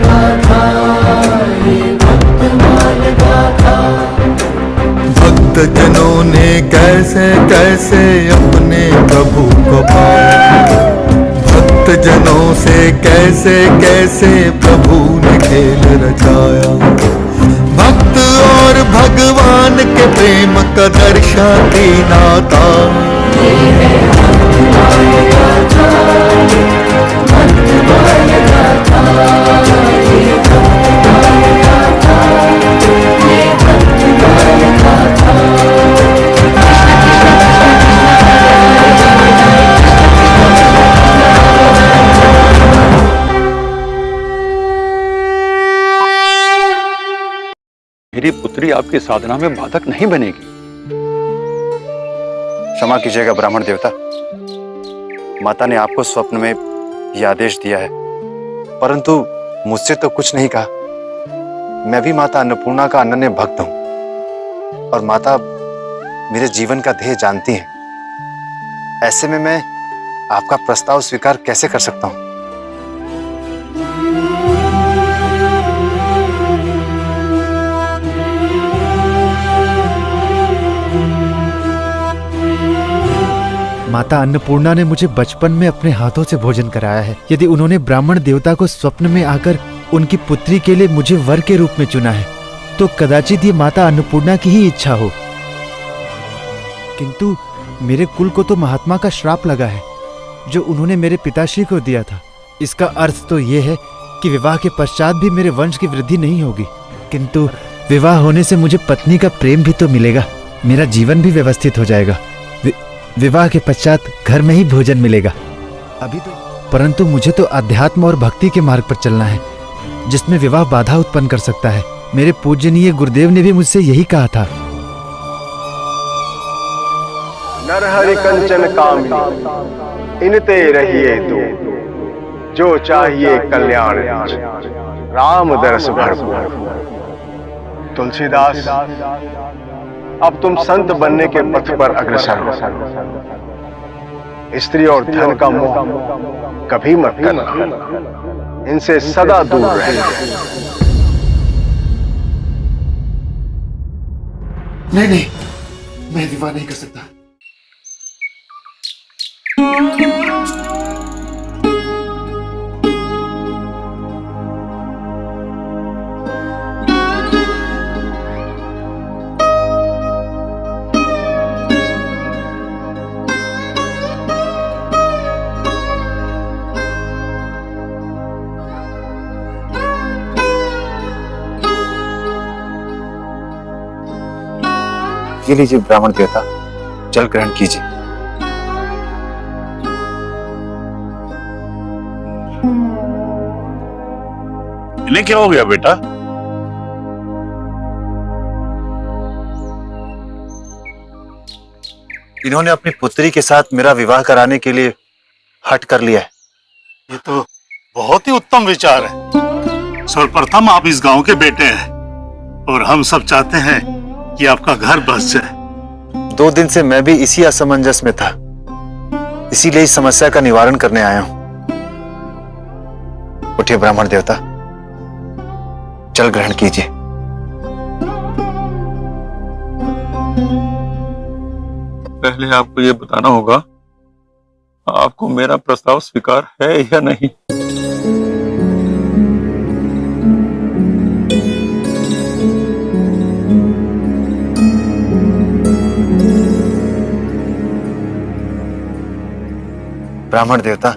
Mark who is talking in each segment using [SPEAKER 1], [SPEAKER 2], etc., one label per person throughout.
[SPEAKER 1] गाथा, ये भक्तमाल गाथा।
[SPEAKER 2] भक्त जनों ने कैसे कैसे अपने प्रभु को पाया, भक्त जनों से कैसे कैसे प्रभु ने खेल रचाया। भक्त और भगवान के प्रेम का दर्शाती नाता,
[SPEAKER 1] ये है भक्तमाल गाथा, भक्तमाल गाथा, ये भक्तमाल गाथा, ये भक्तमाल गाथा।
[SPEAKER 3] मेरी पुत्री आपकी साधना में बाधक नहीं बनेगी।
[SPEAKER 4] क्षमा कीजिएगा ब्राह्मण देवता, माता ने आपको स्वप्न में यह आदेश दिया है, परंतु मुझसे तो कुछ नहीं कहा। मैं भी माता अन्नपूर्णा का अनन्य भक्त हूं और माता मेरे जीवन का ध्येय जानती हैं। ऐसे में मैं आपका प्रस्ताव स्वीकार कैसे कर सकता हूं?
[SPEAKER 5] माता अन्नपूर्णा ने मुझे बचपन में अपने हाथों से भोजन कराया है। यदि उन्होंने ब्राह्मण देवता को स्वप्न में आकर उनकी पुत्री के लिए मुझे वर के रूप में चुना है, तो कदाचित ये माता अन्नपूर्णा की ही इच्छा हो। किंतु मेरे कुल को तो महात्मा का श्राप लगा है, जो उन्होंने मेरे पिताश्री को दिया था। इसका अर्थ तो ये है कि विवाह के पश्चात भी मेरे वंश की वृद्धि नहीं होगी, किंतु विवाह होने से मुझे पत्नी का प्रेम भी तो मिलेगा, मेरा जीवन भी व्यवस्थित हो जाएगा। विवाह के पश्चात घर में ही भोजन मिलेगा। अभी तो परंतु मुझे तो अध्यात्म और भक्ति के मार्ग पर चलना है, जिसमें विवाह बाधा उत्पन्न कर सकता है। मेरे पूजनीय गुरुदेव ने भी मुझसे यही कहा था।
[SPEAKER 6] नरहरि कंचन कामी, इनते रहिए दो, जो चाहिए कल्याण राम दरस भरपूर। तुलसीदास, अब तुम संत बनने के पथ पर अग्रसर हो। स्त्री और धन का मोह कभी मत करना, इनसे सदा दूर रहना।
[SPEAKER 2] नहीं, मैं विवाह नहीं कर सकता।
[SPEAKER 4] ये लीजिए ब्राह्मण देवता, जल ग्रहण कीजिए।
[SPEAKER 7] इन्हें क्या हो गया बेटा?
[SPEAKER 4] इन्होंने अपनी पुत्री के साथ मेरा विवाह कराने के लिए हठ कर लिया है।
[SPEAKER 7] ये तो बहुत ही उत्तम विचार है। सर्वप्रथम आप इस गांव के बेटे हैं और हम सब चाहते हैं कि आपका घर बस जाए।
[SPEAKER 4] 2 दिन से मैं भी इसी असमंजस में था, इसीलिए इस समस्या का निवारण करने आया हूं। उठिए ब्राह्मण देवता, जल ग्रहण कीजिए।
[SPEAKER 7] पहले आपको ये बताना होगा, आपको मेरा प्रस्ताव स्वीकार है या नहीं।
[SPEAKER 4] ब्राह्मण देवता,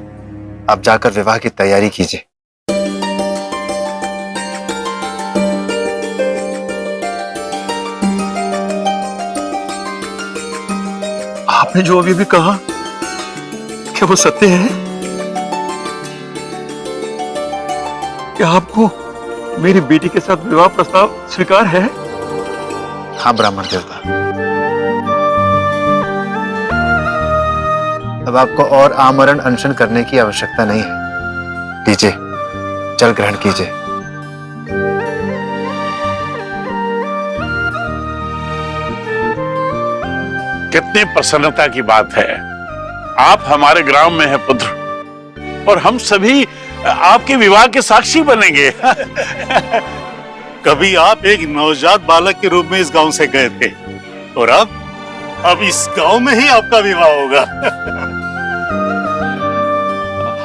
[SPEAKER 4] आप जाकर विवाह की तैयारी कीजिए।
[SPEAKER 7] आपने जो अभी भी कहा, क्या वो सत्य है? क्या आपको मेरी बेटी के साथ विवाह प्रस्ताव स्वीकार है?
[SPEAKER 4] हाँ ब्राह्मण देवता, अब आपको और आमरण अनशन करने की आवश्यकता नहीं है। लीजिए, जल ग्रहण कीजिए।
[SPEAKER 7] कितनी प्रसन्नता की बात है, आप हमारे ग्राम में हैं पुत्र, और हम सभी आपके विवाह के साक्षी बनेंगे। कभी आप एक नवजात बालक के रूप में इस गांव से गए थे और अब इस गांव में ही आपका विवाह होगा।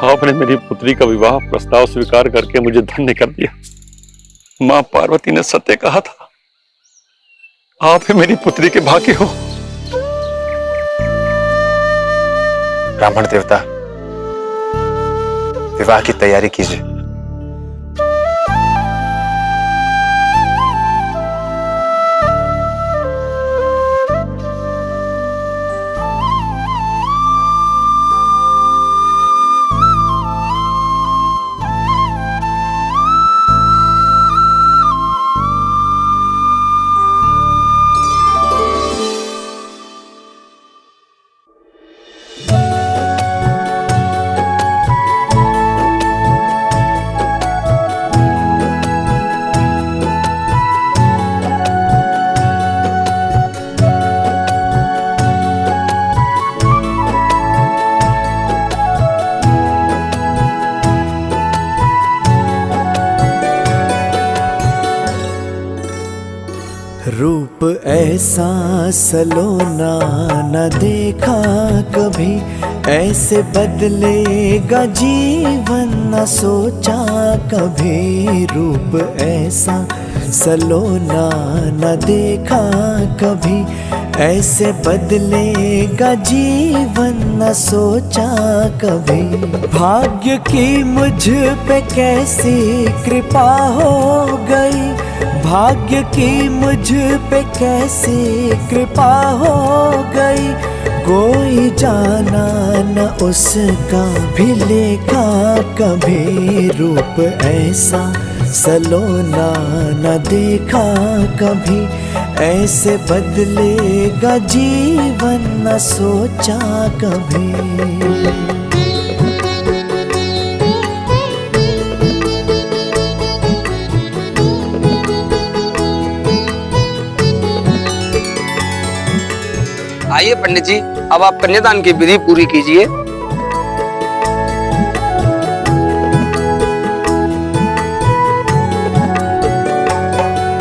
[SPEAKER 3] आपने मेरी पुत्री का विवाह प्रस्ताव स्वीकार करके मुझे धन्य कर दिया। मां पार्वती ने सत्य कहा था, आप ही मेरी पुत्री के भाग्य हो।
[SPEAKER 4] ब्राह्मण देवता, विवाह की तैयारी कीजिए।
[SPEAKER 5] रूप ऐसा सलोना न देखा कभी, ऐसे बदलेगा जीवन न सोचा कभी। रूप ऐसा सलोना न देखा कभी, ऐसे बदलेगा जीवन न सोचा कभी। भाग्य की मुझ पे कैसी कृपा हो गई, भाग्य की मुझ पे कैसी कृपा हो गई। कोई जाना न उसका भी लेखा कभी। रूप ऐसा सलोना न देखा कभी, ऐसे बदलेगा जीवन न सोचा कभी।
[SPEAKER 8] आइए पंडित जी, अब आप कन्यादान की विधि पूरी कीजिए।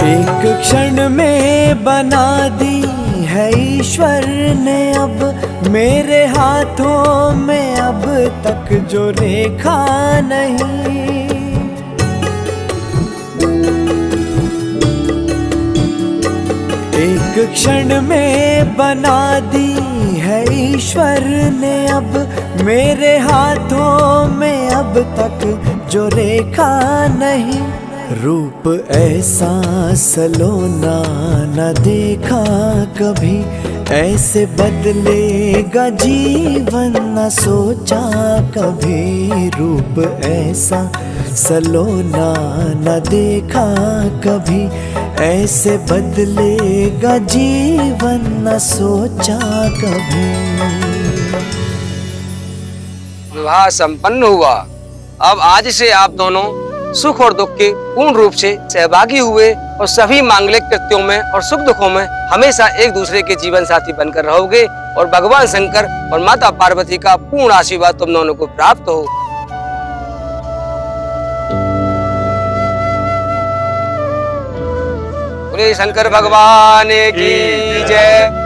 [SPEAKER 5] एक क्षण में बना दी है ईश्वर ने अब, मेरे हाथों में अब तक जो रेखा नहीं। एक क्षण में बना दी है ईश्वर ने अब, मेरे हाथों में अब तक जो रेखा नहीं। रूप ऐसा सलोना न देखा कभी, ऐसे बदलेगा जीवन न सोचा कभी। रूप ऐसा सलोना न देखा कभी, ऐसे बदलेगा जीवन न सोचा कभी।
[SPEAKER 8] विवाह संपन्न हुआ। अब आज से आप दोनों सुख और दुख के पूर्ण रूप से सहभागी हुए और सभी मांगलिक कृत्यों में और सुख दुखों में हमेशा एक दूसरे के जीवन साथी बनकर रहोगे और भगवान शंकर और माता पार्वती का पूर्ण आशीर्वाद तुम दोनों को प्राप्त हो। बोले शंकर भगवान की जय।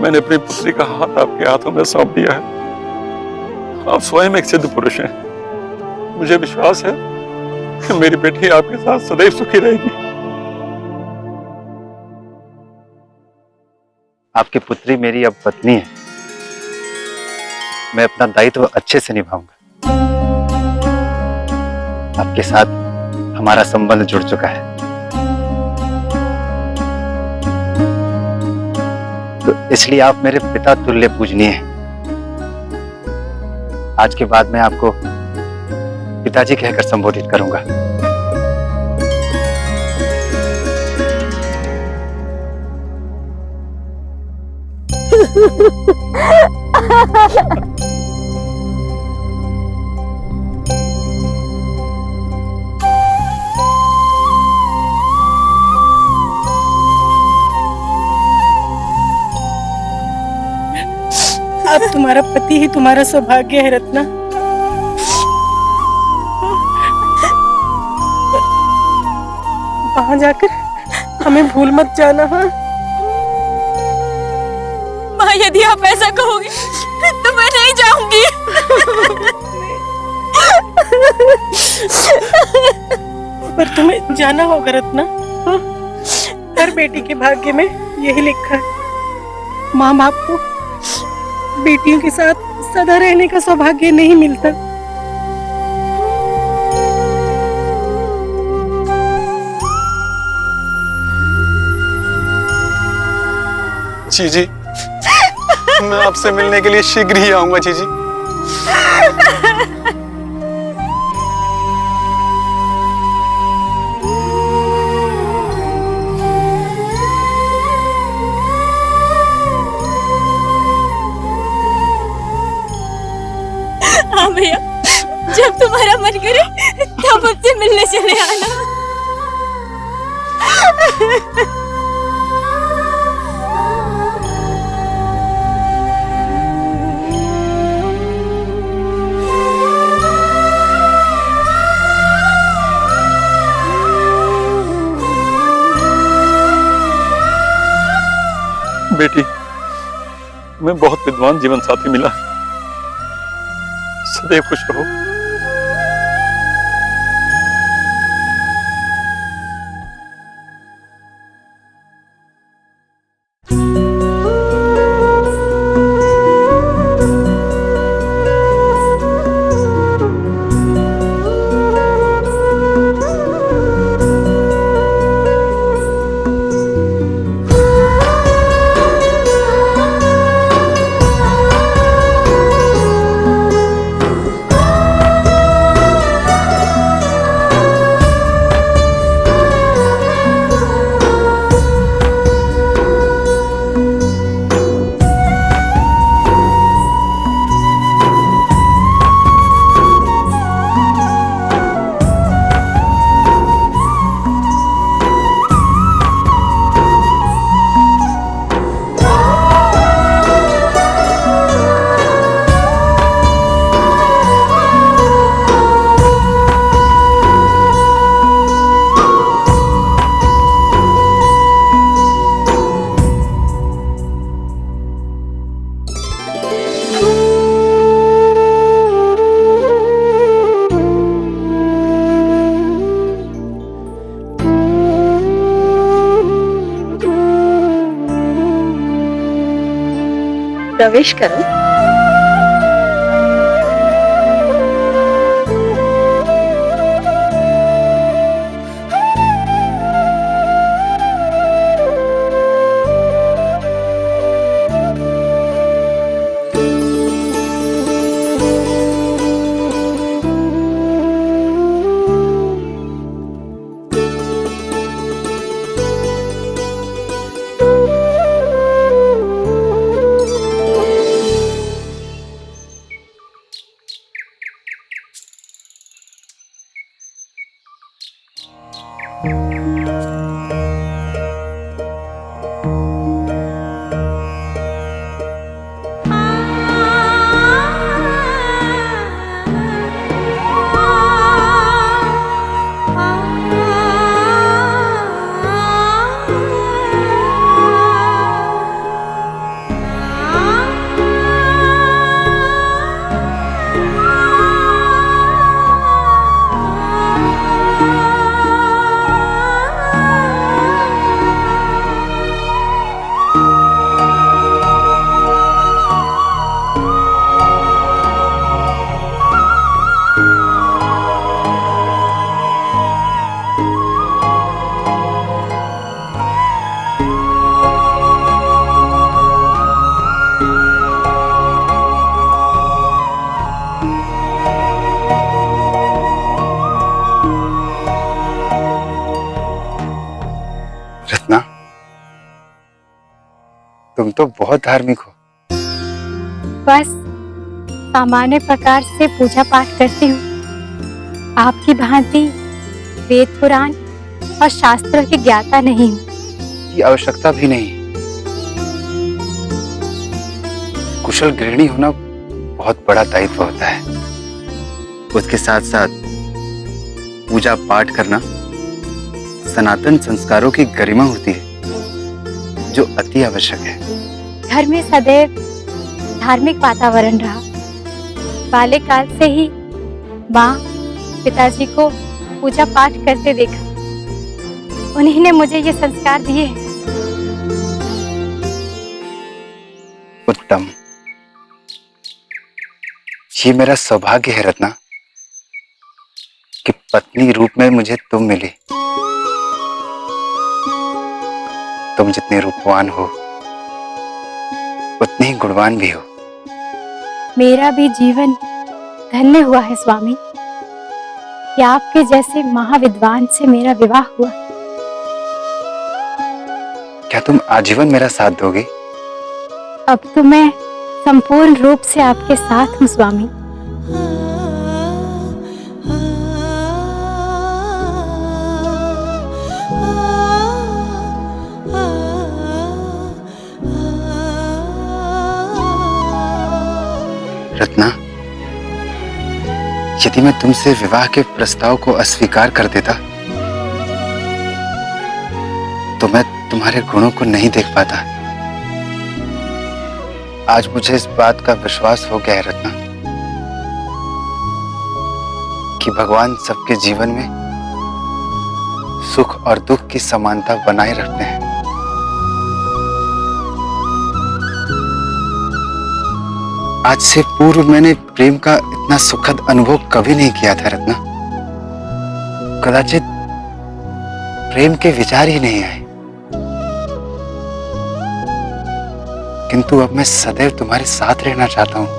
[SPEAKER 3] मैंने अपनी पुत्री का हाथ आपके हाथों में सौंप दिया है। आप स्वयं एक सिद्ध पुरुष हैं। मुझे विश्वास है कि मेरी बेटी आपके साथ सदैव सुखी रहेगी।
[SPEAKER 4] आपकी पुत्री मेरी अब पत्नी है। मैं अपना दायित्व अच्छे से निभाऊंगा। आपके साथ हमारा संबंध जुड़ चुका है, तो इसलिए आप मेरे पिता तुल्य पूजनीय हैं। आज के बाद मैं आपको पिताजी कहकर संबोधित करूंगा।
[SPEAKER 9] अब तुम्हारा पति ही तुम्हारा सौभाग्य है रत्ना। वहां जाकर हमें भूल मत जाना। हाँ
[SPEAKER 10] माँ, यदि आप ऐसा कहोगे तो मैं नहीं जाऊंगी।
[SPEAKER 9] पर तुम्हें जाना होगा रत्ना। हाँ? हर बेटी के भाग्य में यही लिखा है, माँ बाप को बेटियों के साथ सदा रहने का सौभाग्य नहीं मिलता।
[SPEAKER 3] जीजी, मैं आपसे मिलने के लिए शीघ्र ही आऊंगा जीजी।
[SPEAKER 10] हाँ भैया, जब तुम्हारा मन करे तब मुझसे मिलने चले आना।
[SPEAKER 3] बेटी, मैं बहुत विद्वान जीवन साथी मिला। सदैव खुश रहो।
[SPEAKER 9] प्रवेश करो।
[SPEAKER 4] तो बहुत धार्मिक हो।
[SPEAKER 10] बस सामान्य प्रकार से पूजा पाठ करती हूँ। आपकी भांति वेद पुराण और शास्त्रों की ज्ञाता नहीं हूँ।
[SPEAKER 4] ये आवश्यकता भी नहीं। कुशल गृहिणी होना बहुत बड़ा दायित्व होता है। उसके साथ साथ पूजा पाठ करना सनातन संस्कारों की गरिमा होती है, जो अति आवश्यक है।
[SPEAKER 10] घर में सदैव धार्मिक वातावरण रहा। बाल्यकाल से ही माँ पिताजी को पूजा पाठ करते देखा। उन्हीं ने मुझे ये संस्कार दिए हैं।
[SPEAKER 4] उत्तम। ये मेरा सौभाग्य है रत्ना कि पत्नी रूप में मुझे तुम मिली। तुम जितने रूपवान हो उतने ही गुणवान भी हो।
[SPEAKER 10] मेरा भी जीवन धन्य हुआ है स्वामी कि आपके जैसे महाविद्वान से मेरा विवाह हुआ।
[SPEAKER 4] क्या तुम आजीवन मेरा साथ दोगे?
[SPEAKER 10] अब तो मैं संपूर्ण रूप से आपके साथ हूँ स्वामी।
[SPEAKER 4] रत्ना, यदि मैं तुमसे विवाह के प्रस्ताव को अस्वीकार कर देता तो मैं तुम्हारे गुणों को नहीं देख पाता। आज मुझे इस बात का विश्वास हो गया है रत्ना कि भगवान सबके जीवन में सुख और दुख की समानता बनाए रखते हैं। आज से पूर्व मैंने प्रेम का इतना सुखद अनुभव कभी नहीं किया था रत्ना। कदाचित प्रेम के विचार ही नहीं आए, किंतु अब मैं सदैव तुम्हारे साथ रहना चाहता हूं।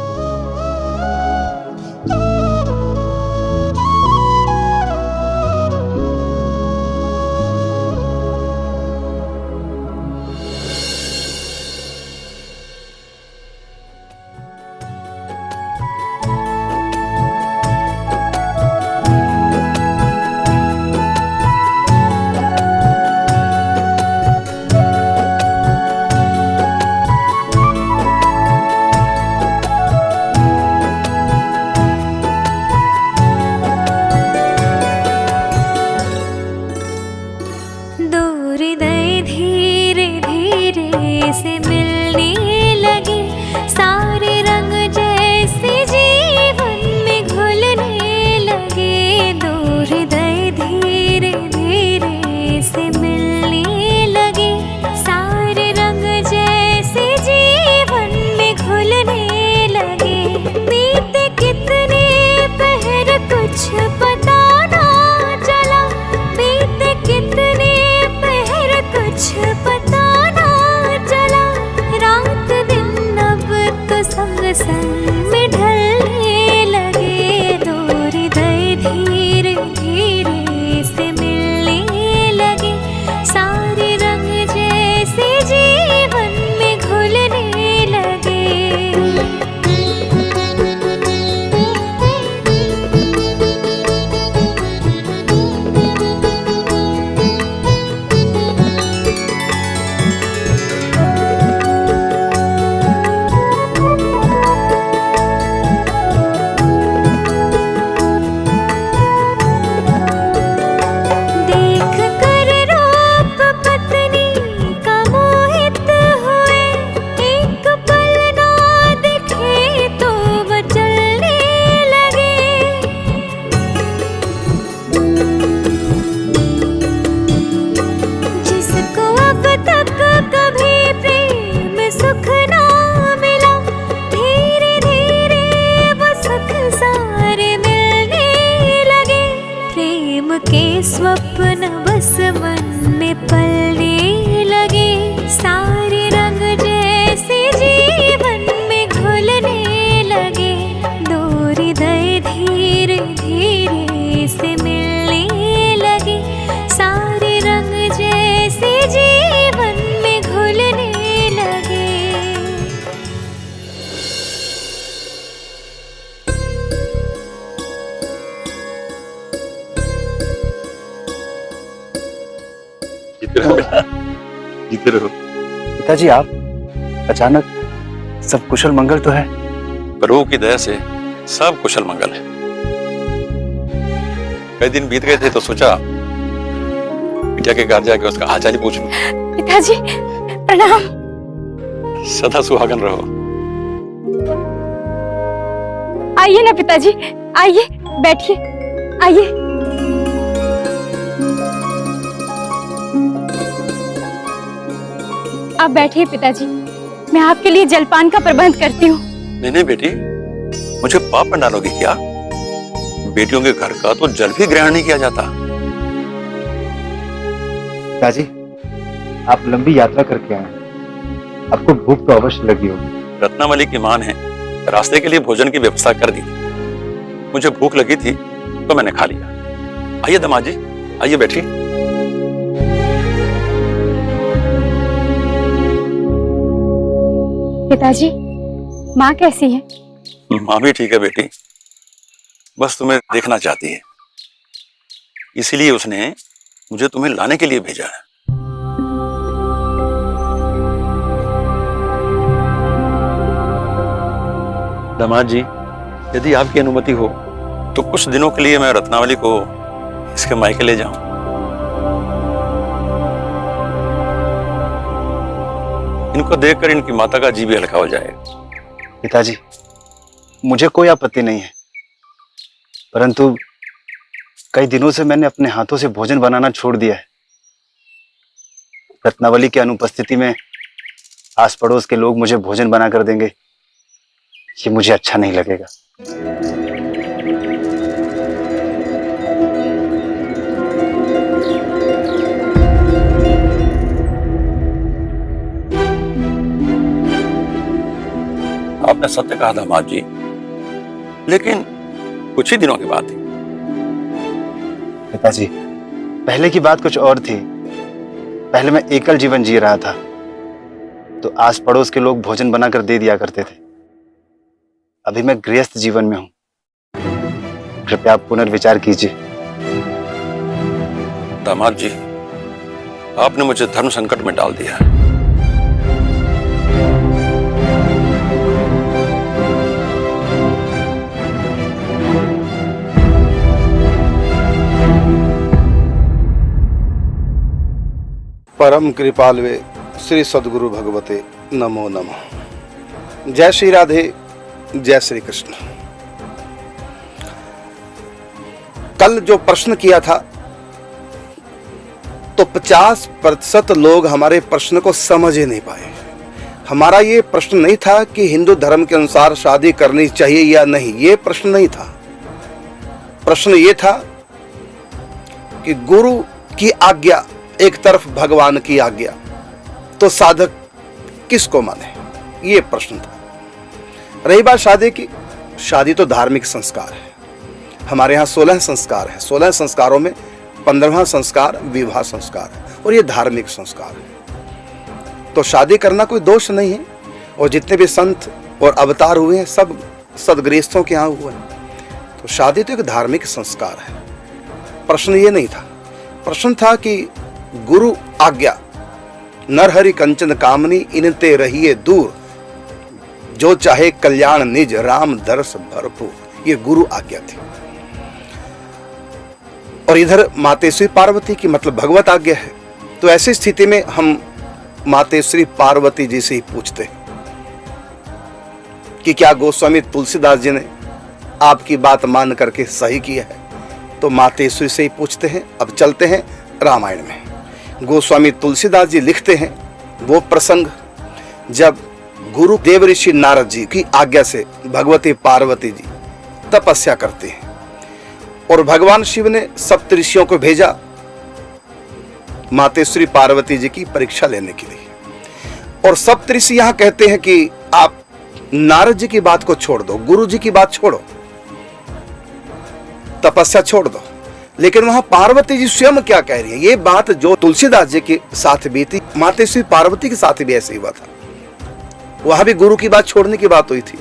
[SPEAKER 3] जीते रहो।
[SPEAKER 4] पिताजी आप अचानक, सब कुशल मंगल तो है?
[SPEAKER 3] प्रभु की दया से सब कुशल मंगल है। कई दिन बीत गए थे तो सोचा बिटिया के घर जाके उसका हालचाल पूछ लूं।
[SPEAKER 10] पिताजी प्रणाम।
[SPEAKER 3] सदा सुहागन रहो।
[SPEAKER 10] आइए ना पिताजी, आइए बैठिए, आइए। आप बैठिए पिताजी, मैं आपके लिए जलपान का प्रबंध करती हूँ।
[SPEAKER 3] नहीं बेटी, मुझे पाप में डालोगी क्या? बेटियों के घर का तो जल भी ग्रहण नहीं किया जाता।
[SPEAKER 4] पिताजी आप लंबी यात्रा करके आए, आपको भूख तो अवश्य लगी होगी।
[SPEAKER 3] रत्नावली की मां ने रास्ते के लिए भोजन की व्यवस्था कर दी थी। मुझे भूख लगी थी तो मैंने खा लिया। आइए दामाद जी, आइए बैठिए।
[SPEAKER 10] पिताजी माँ कैसी है?
[SPEAKER 3] माँ भी ठीक है बेटी, बस तुम्हें देखना चाहती है, इसीलिए उसने मुझे तुम्हें लाने के लिए भेजा है। दामाद जी, यदि आपकी अनुमति हो तो कुछ दिनों के लिए मैं रत्नावली को इसके मायके ले जाऊं। इनको देखकर इनकी माता का जी भी हल्का हो जाएगा।
[SPEAKER 4] पिताजी मुझे कोई आपत्ति नहीं है, परंतु कई दिनों से मैंने अपने हाथों से भोजन बनाना छोड़ दिया है। रत्नावली की अनुपस्थिति में आस पड़ोस के लोग मुझे भोजन बना कर देंगे, ये मुझे अच्छा नहीं लगेगा।
[SPEAKER 3] आपने सत्य कहा दामाद जी, लेकिन कुछ ही दिनों की बात थी।
[SPEAKER 4] पिताजी पहले की बात कुछ और थी। पहले मैं एकल जीवन जी रहा था तो आस पड़ोस के लोग भोजन बनाकर दे दिया करते थे। अभी मैं गृहस्थ जीवन में हूं, कृपया आप पुनर्विचार कीजिए।
[SPEAKER 3] दामाद जी, आपने मुझे धर्म संकट में डाल दिया है।
[SPEAKER 6] परम कृपालवे श्री सद्गुरु भगवते नमो नमः। जय श्री राधे, जय श्री कृष्ण। कल जो प्रश्न किया था तो 50% लोग हमारे प्रश्न को समझ ही नहीं पाए। हमारा ये प्रश्न नहीं था कि हिंदू धर्म के अनुसार शादी करनी चाहिए या नहीं, ये प्रश्न नहीं था। प्रश्न ये था कि गुरु की आज्ञा एक तरफ भगवान की आज्ञा, तो साधक किसको माने, ये प्रश्न था। रही बात शादी की, शादी तो धार्मिक संस्कार है। हमारे यहाँ 16 संस्कार है। 16 संस्कारों में 15वां संस्कार विवाह संस्कार है और ये धार्मिक संस्कार है। तो शादी करना कोई दोष नहीं है। और जितने भी संत और अवतार हुए हैं सब सदगृहस्थों के यहाँ हुए हैं। तो शादी तो एक धार्मिक संस्कार है। प्रश्न ये नहीं था। प्रश्न था कि गुरु आज्ञा, नरहरि कंचन कामनी इनते रहिए दूर, जो चाहे कल्याण निज राम दरस भरपूर, ये गुरु आज्ञा थी। और इधर मातेश्वरी पार्वती की मतलब भगवत आज्ञा है। तो ऐसी स्थिति में हम मातेश्वरी पार्वती जी से ही पूछते हैं कि क्या गोस्वामी तुलसीदास जी ने आपकी बात मान करके सही किया है। तो मातेश्वरी से ही पूछते हैं। अब चलते हैं रामायण में। गोस्वामी तुलसीदास जी लिखते हैं वो प्रसंग जब गुरु देव ऋषि नारद जी की आज्ञा से भगवती पार्वती जी तपस्या करते हैं और भगवान शिव ने सप्तऋषियों को भेजा मातेश्वरी पार्वती जी की परीक्षा लेने के लिए। और सप्तऋषि यहां कहते हैं कि आप नारद जी की बात को छोड़ दो, गुरु जी की बात छोड़ो, तपस्या छोड़ दो। लेकिन वहां पार्वती जी स्वयं क्या कह रही है, ये बात जो तुलसीदास जी के साथ बीती, मातेश्वरी पार्वती के साथ भी ऐसे ही हुआ था। वहां भी गुरु की बात छोड़ने की बात हुई थी।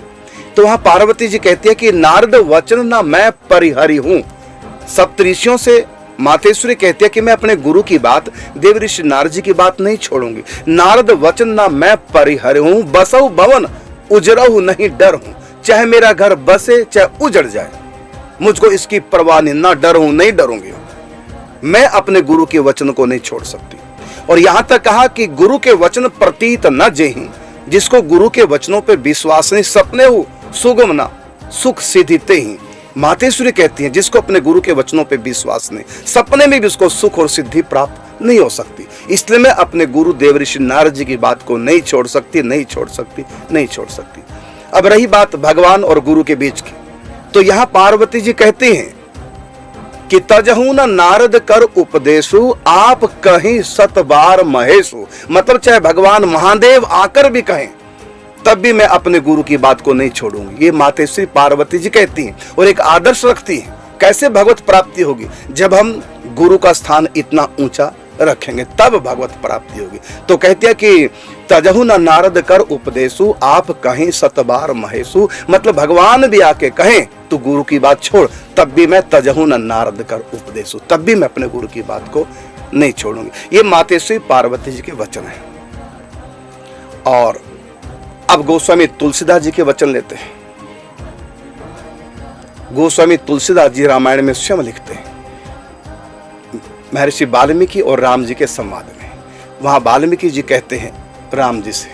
[SPEAKER 6] तो वहां पार्वती जी कहती है कि नारद वचन ना मैं परिहरि हूं, सप्तऋषियों से मातेश्वरी कहती है कि मैं अपने गुरु की बात, देव ऋषि नारद जी की बात नहीं छोड़ूंगी। नारद वचन ना मैं परिहर हूं, बसऊ भवन उजरहु नहीं डर हूं। चाहे मेरा घर बसे चाहे उजड़ जाए, मुझको इसकी परवाह नहीं, ना डर हूं, नहीं डरूंगी। मैं अपने गुरु के वचन को नहीं छोड़ सकती। और यहां तक कहा कि गुरु के वचन प्रतीत न जेहि, जिसको गुरु के वचनों पर विश्वास नहीं, सपने हो सुगम ना सुख सिद्धि तेहि। मातेश्वरी कहती हैं जिसको अपने गुरु के वचनों पर विश्वास नहीं, सपने में भी उसको सुख और सिद्धि प्राप्त नहीं हो सकती। इसलिए मैं अपने गुरु देव ऋषि नारद जी की बात को नहीं छोड़ सकती, नहीं छोड़ सकती, नहीं छोड़ सकती। अब रही बात भगवान और गुरु के बीच की, तो यहां पार्वती जी कहती हैं कि तजहू न नारद कर उपदेशु, आप कहीं सत बार महेशु। मतलब चाहे भगवान महादेव आकर भी कहें तब भी मैं अपने गुरु की बात को नहीं छोड़ूंगी। ये मातेश्वरी पार्वती जी कहती हैं और एक आदर्श रखती हैं। कैसे भगवत प्राप्ति होगी? जब हम गुरु का स्थान इतना ऊंचा रखेंगे तब भगवत प्राप्ति होगी। तो कहती है कि तजहु न नारद कर उपदेशु, आप कहीं सतबार महेशु। मतलब भगवान भी आके कहें तू गुरु की बात छोड़, तब भी मैं तजहु न नारद कर उपदेशु, तब भी मैं अपने गुरु की बात को नहीं छोड़ूंगी। ये मातेश्वरी पार्वती जी के वचन है। और अब गोस्वामी तुलसीदास जी के वचन लेते हैं। गोस्वामी तुलसीदास जी रामायण में स्वयं लिखते हैं, महर्षि वाल्मीकि और राम जी के संवाद में। वहां वाल्मीकि जी कहते हैं राम जी से,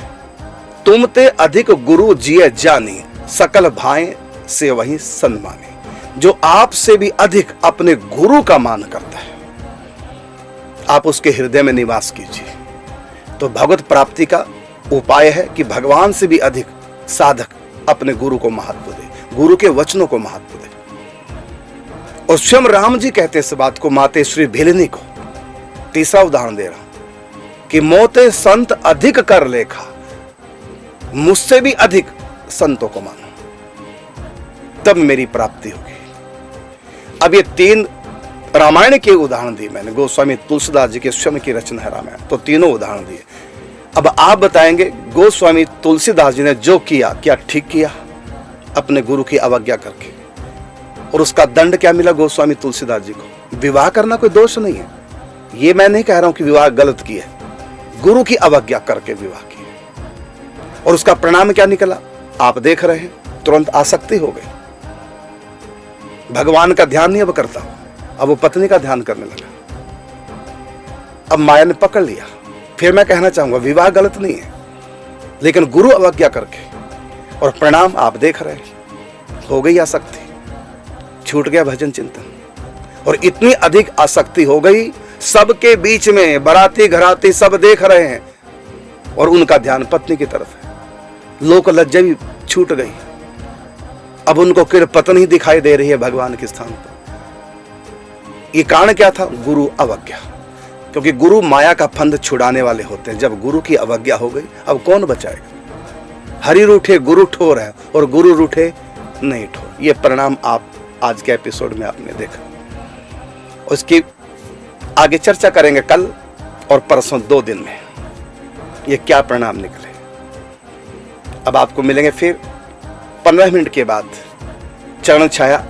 [SPEAKER 6] तुम ते अधिक गुरु जिये जानी, सकल भाएं से वही सन्माने। जो आपसे भी अधिक अपने गुरु का मान करता है, आप उसके हृदय में निवास कीजिए। तो भगवत प्राप्ति का उपाय है कि भगवान से भी अधिक साधक अपने गुरु को महत्व दे, गुरु के वचनों को महत्व दे। और स्वयं राम जी कहते इस बात को मातेश्वरी भिलनी को। तीसरा उदाहरण दे रहा हूं कि मोते संत अधिक कर लेखा, मुझसे भी अधिक संतों को मानो, तब मेरी प्राप्ति होगी। अब ये 3 रामायण के उदाहरण दिए मैंने, गोस्वामी तुलसीदास जी के स्वयं की रचना है रामायण, तो तीनों उदाहरण दिए। अब आप बताएंगे गोस्वामी तुलसीदास जी ने जो किया, क्या ठीक किया अपने गुरु की अवज्ञा करके? और उसका दंड क्या मिला गोस्वामी तुलसीदास जी को? विवाह करना कोई दोष नहीं है, ये मैं नहीं कह रहा हूं कि विवाह गलत किया है, गुरु की अवज्ञा करके विवाह किया। और उसका परिणाम क्या निकला आप देख रहे हैं, तुरंत आसक्ति हो गई, भगवान का ध्यान नहीं अब करता, अब वो पत्नी का ध्यान करने लगा, अब माया ने पकड़ लिया। फिर मैं कहना चाहूंगा विवाह गलत नहीं है, लेकिन गुरु अवज्ञा करके, और परिणाम आप देख रहे हैं, हो गई आसक्ति, छूट गया भजन चिंतन। और इतनी अधिक आसक्ति हो गई, सबके बीच में बाराती घराती सब देख रहे हैं और उनका ध्यान पत्नी की तरफ है। लोक लज्जा भी छूट गई, अब उनको कृपा ही दिखाई दे रही है भगवान के स्थान पर। ये कारण क्या था? गुरु अवज्ञा। क्योंकि गुरु माया का फंद छुड़ाने वाले होते हैं। जब गुरु की अवज्ञा हो गई, अब कौन बचाएगा? हरि रूठे गुरु ठोर है और गुरु रूठे नहीं ठोर। ये परिणाम आप आज के एपिसोड में आपने देखा। उसकी आगे चर्चा करेंगे कल और परसों 2 दिन में, ये क्या परिणाम निकले। अब आपको मिलेंगे फिर 15 मिनट के बाद चरण छाया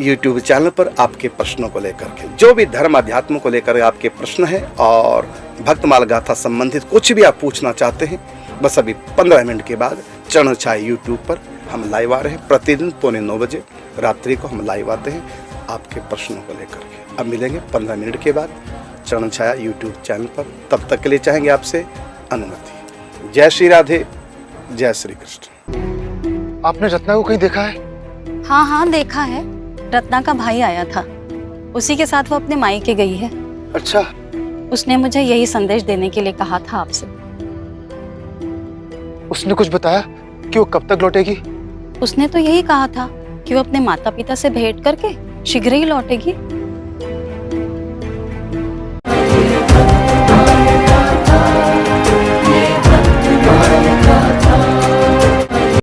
[SPEAKER 6] YouTube चैनल पर आपके प्रश्नों को लेकर के, जो भी धर्म अध्यात्म को लेकर आपके प्रश्न है और भक्तमाल गाथा संबंधित कुछ भी आप पूछना चाहते हैं, बस अभी 15 मिनट के बाद चरण छाया YouTube पर हम लाइव आ रहे हैं। प्रतिदिन 9:15 बजे रात्रि को हम लाइव आते हैं आपके प्रश्नों को लेकर के। अब मिलेंगे 15 मिनट के बाद चरण छाया YouTube चैनल पर। तब तक के लिए चाहेंगे आपसे अनुमति। जय श्री राधे, जय श्री कृष्ण।
[SPEAKER 4] आपने रत्ना को कहीं देखा है?
[SPEAKER 11] हाँ हाँ देखा है, रत्ना का भाई आया था, उसी के साथ वो अपने मायके गई है।
[SPEAKER 4] अच्छा।
[SPEAKER 11] उसने मुझे यही संदेश देने के लिए कहा था आपसे।
[SPEAKER 4] उसने कुछ बताया कि वो कब तक लौटेगी?
[SPEAKER 11] उसने तो यही कहा था कि वो अपने माता पिता से भेंट करके शीघ्र ही लौटेगी।